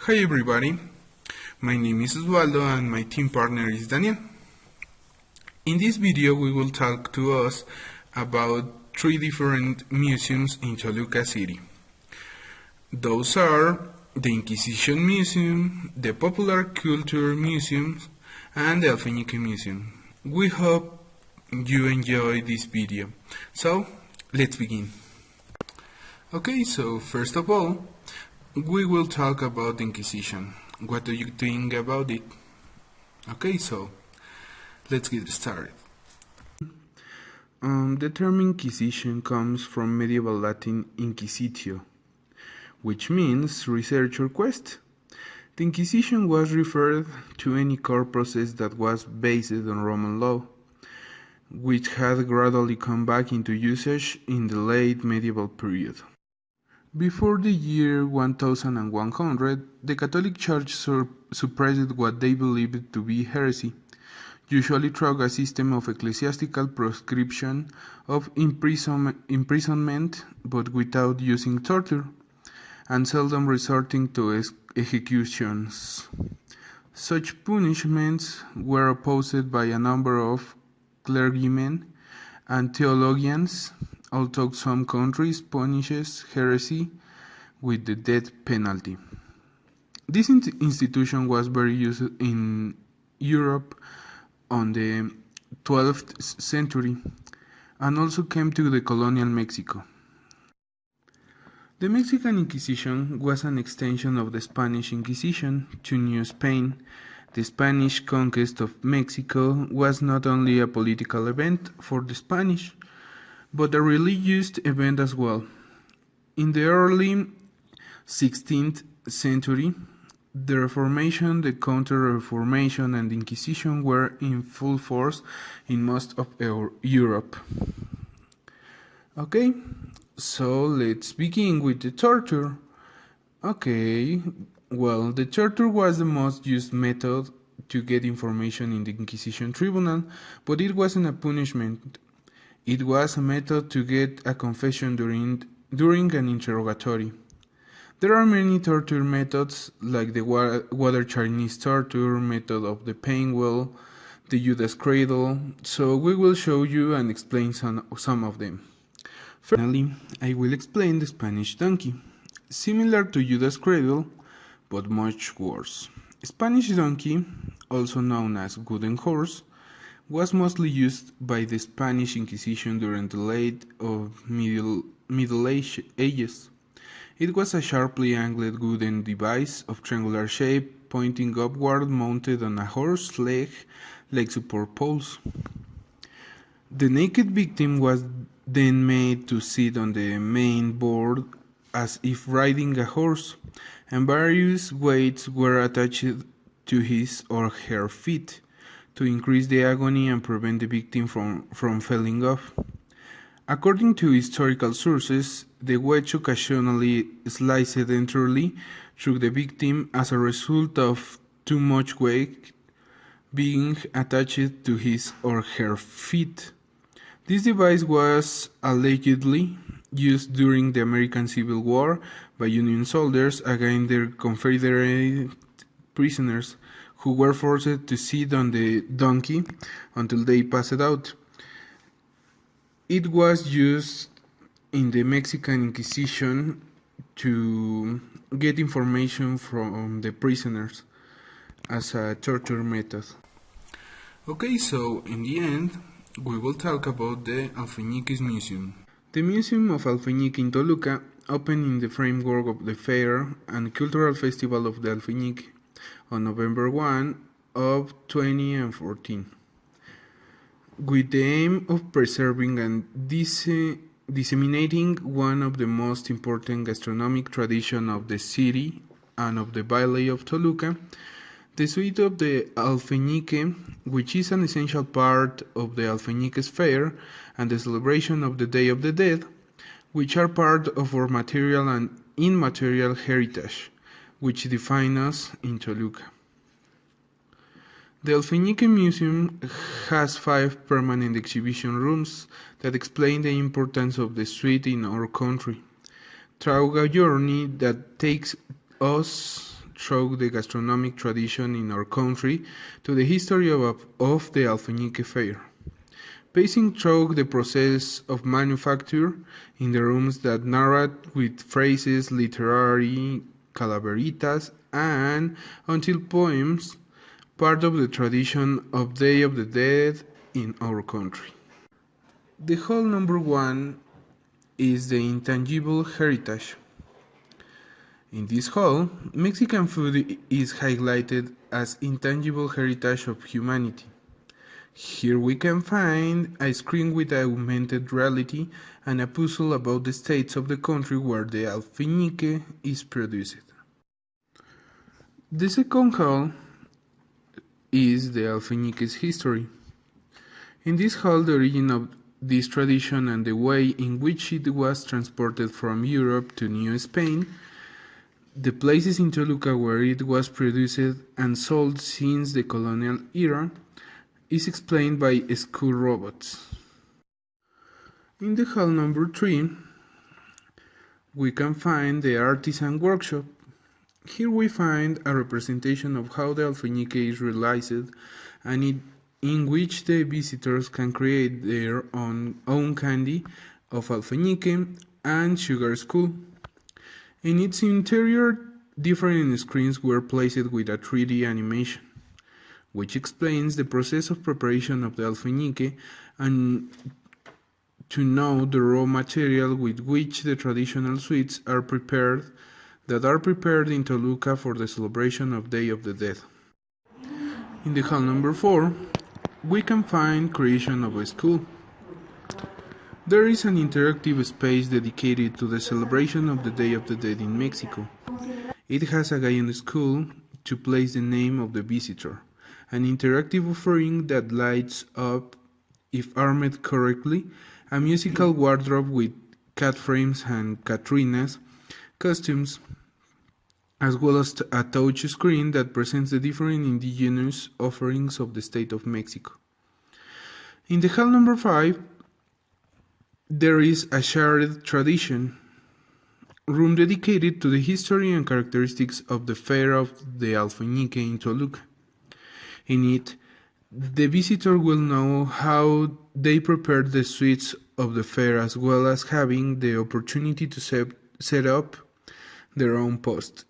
Hi everybody, my name is Osvaldo and my team partner is Daniel. In this video we will talk to us about three different museums in Toluca City. Those are the Inquisition Museum, the Popular Culture Museum, and the Alfeñique Museum. We hope you enjoy this video. So, let's begin. Okay, so first of all, we will talk about the Inquisition. What do you think about it? Okay, so let's get started. The term Inquisition comes from medieval Latin inquisitio, which means research or quest. The Inquisition was referred to any court process that was based on Roman law, which had gradually come back into usage in the late medieval period. Before the year 1100, the Catholic Church suppressed what they believed to be heresy, usually through a system of ecclesiastical proscription of imprisonment, but without using torture, and seldom resorting to executions. Such punishments were opposed by a number of clergymen and theologians, although some countries punishes heresy with the death penalty. This institution was very used in Europe on the 12th century and also came to the colonial Mexico. The Mexican Inquisition was an extension of the Spanish Inquisition to New Spain. The Spanish conquest of Mexico was not only a political event for the Spanish, but a religious event as well. In the early 16th century, the Reformation, the Counter-Reformation, and the Inquisition were in full force in most of Europe. Okay, so let's begin with the torture. Okay, well, the torture was the most used method to get information in the Inquisition tribunal, but it wasn't a punishment. It was a method to get a confession during an interrogatory. There are many torture methods, like the water Chinese torture method of the pain well, the Judas cradle, so we will show you and explain some of them. Finally, I will explain the Spanish donkey, similar to Judas cradle, but much worse. Spanish donkey, also known as wooden horse, was mostly used by the Spanish Inquisition during the late Middle Ages. It was a sharply angled wooden device of triangular shape, pointing upward, mounted on a horse's leg like support poles. The naked victim was then made to sit on the main board as if riding a horse, and various weights were attached to his or her feet to increase the agony and prevent the victim from falling off. According to historical sources, the wedge occasionally sliced entirely through the victim as a result of too much weight being attached to his or her feet. This device was allegedly used during the American Civil War by Union soldiers against their Confederate prisoners, who were forced to sit on the donkey until they passed out. It was used in the Mexican Inquisition to get information from the prisoners as a torture method. Okay, so in the end, we will talk about the Alfeñique Museum. The Museum of Alfeñique in Toluca opened in the framework of the Fair and Cultural Festival of the Alfeñique on November 1 of 2014, with the aim of preserving and disseminating one of the most important gastronomic traditions of the city and of the Valley of Toluca, the sweet of the Alfeñique, which is an essential part of the Alfeñique's Fair and the celebration of the Day of the Dead, which are part of our material and immaterial heritage, which define us in Toluca. The Alfeñique Museum has 5 permanent exhibition rooms that explain the importance of the sweet in our country, through a journey that takes us through the gastronomic tradition in our country to the history of the Alfeñique Fair, passing through the process of manufacture in the rooms that narrate with phrases, literary calaveritas, and until poems, part of the tradition of Day of the Dead in our country. The hall number one is the intangible heritage. In this hall, Mexican food is highlighted as intangible heritage of humanity. Here we can find a screen with augmented reality and a puzzle about the states of the country where the alfeñique is produced. The second hall is the alfeñique's history. In this hall, the origin of this tradition and the way in which it was transported from Europe to New Spain, the places in Toluca where it was produced and sold since the colonial era, is explained by school robots. In the hall number 3, we can find the artisan workshop. Here we find a representation of how the alfeñique is realized and in which the visitors can create their own candy of alfeñique and sugar skull. In its interior, different screens were placed with a 3D animation, which explains the process of preparation of the alfeñique and to know the raw material with which the traditional sweets are prepared in Toluca for the celebration of Day of the Dead. In the hall number 4, we can find creation of a school. There is an interactive space dedicated to the celebration of the Day of the Dead in Mexico. It has a guiding school to place the name of the visitor, an interactive offering that lights up, if armed correctly, a musical wardrobe with cat frames and Catrinas costumes, as well as a touch screen that presents the different indigenous offerings of the state of Mexico. In the hall number 5, there is a shared tradition room dedicated to the history and characteristics of the fair of the alfeñique in Toluca. In it, the visitor will know how they prepared the sweets of the fair, as well as having the opportunity to set up their own post